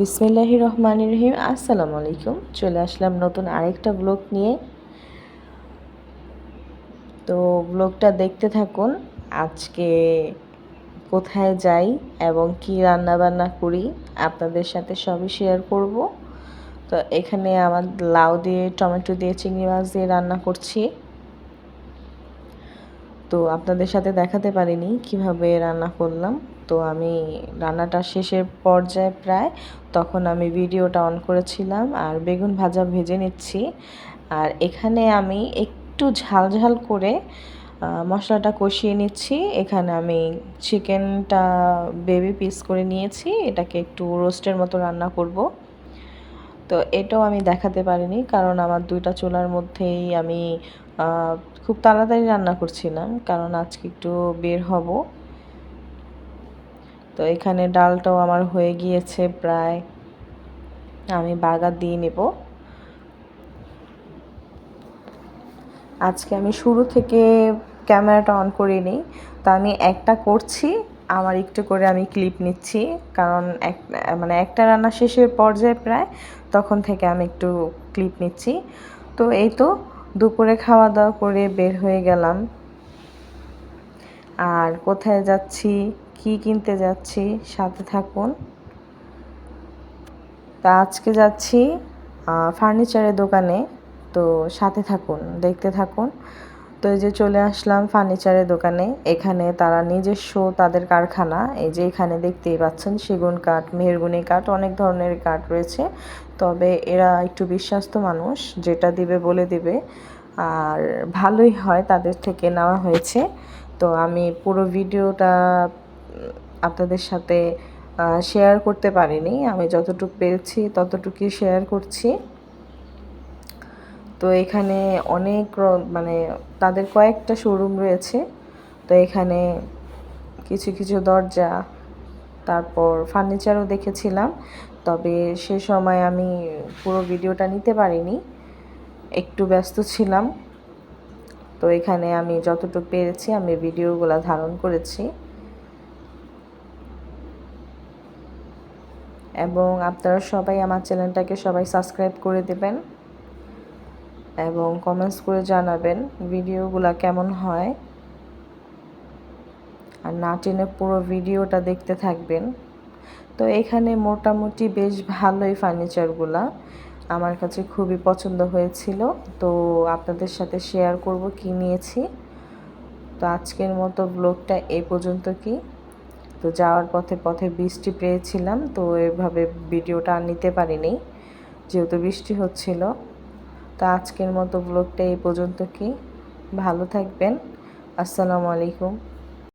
বিসমিল্লাহির রহমানির রহিম। আসসালামু আলাইকুম। চলে আসলাম নতুন আরেকটা ব্লগ নিয়ে। তো ব্লগটা দেখতে থাকুন। আজকে কোথায় যাই এবং কি রান্না বান্না করি আপনাদের সাথে সবই শেয়ার করব। তো এখানে আমার লাউ দিয়ে টমেটো দিয়ে চিংড়ি মাছ দিয়ে রান্না করছি। তো আপনাদের সাথে দেখাতে পারিনি কিভাবে রান্না করলাম। তো আমি রান্নাটা শেষের পর্যায়ে প্রায় তখন আমি ভিডিওটা অন করেছিলাম আর বেগুন ভাজা ভেজে নিচ্ছি। আর এখানে আমি একটু ঝাল ঝাল করে মশলাটা কষিয়ে নিচ্ছি। এখানে আমি চিকেনটা বেবি পিস করে নিয়েছি, এটাকে একটু রোস্টের মতো রান্না করব। তো এটাও আমি দেখাতে পারিনি কারণ আমার দুইটা চুলার মধ্যেই আমি খুব তাড়াতাড়ি রান্না করছিলাম কারণ আজকে একটু বের হব। তো এখানে ডালটাও আমার হয়ে গিয়েছে প্রায়, আমি বাগার দিয়ে নেব। আজকে আমি শুরু থেকে ক্যামেরাটা অন করিনি, তো আমি একটা করছি, আমার একটু করে আমি ক্লিপ নিচ্ছি কারণ একটা রান্না শেষের পর্যায়ে প্রায় তখন থেকে আমি একটু ক্লিপ নিচ্ছি। তো এই তো দুপুরে খাওয়া দাওয়া করে বের হয়ে গেলাম। আর কোথায় যাচ্ছি, কি কিনতে যাচ্ছি সাথে থাকুন। তা আজকে যাচ্ছি ফার্নিচারের দোকানে, তো সাথে থাকুন, দেখতে থাকুন। তো এই যে চলে আসলাম ফার্নিচারের দোকানে। এখানে তারা নিজস্ব তাদের কারখানা, এই যে এখানে দেখতেই পাচ্ছেন সেগুন কাঠ, মেহগনি কাঠ, অনেক ধরনের কাঠ রয়েছে। তবে এরা একটু বিশ্বস্ত মানুষ, যেটা দিবে বলে দিবে আর ভালোই হয়, তাদের থেকে নেওয়া হয়েছে। তো আমি পুরো ভিডিওটা আপনাদের সাথে শেয়ার করতে পারিনি, আমি যতটুকু পেরেছি ততটুকুই শেয়ার করছি। তো এখানে অনেক তাদের কয়েকটা শোরুম রয়েছে। তো এখানে কিছু কিছু দরজা, তারপর ফার্নিচারও দেখেছিলাম, তবে সে সময় আমি পুরো ভিডিওটা নিতে পারিনি, একটু ব্যস্ত ছিলাম। তো এখানে আমি যতটুকু পেরেছি আমি ভিডিওগুলো ধারণ করেছি। এবং আপনারা সবাই আমার চ্যানেলটাকে সবাই সাবস্ক্রাইব করে দেবেন এবং কমেন্টস করে জানাবেন ভিডিওগুলো কেমন হয়। আর না টেনে পুরো ভিডিওটা দেখতে থাকবেন। তো এখানে মোটামুটি বেশ ভালোই ফার্নিচারগুলা, আমার কাছে খুবই পছন্দ হয়েছিল। তো আপনাদের সাথে শেয়ার করব কি নিয়েছি। তো আজকের মতো ব্লগটা এই পর্যন্ত কি। তো যাওয়ার পথে পথে বৃষ্টি পেয়েছিলাম, তো এভাবে ভিডিওটা আর নিতে পারিনি যেহেতু বৃষ্টি হচ্ছিল। তো আজকের মতো ব্লগটা এই পর্যন্ত কি। ভালো থাকবেন। আসসালামু আলাইকুম।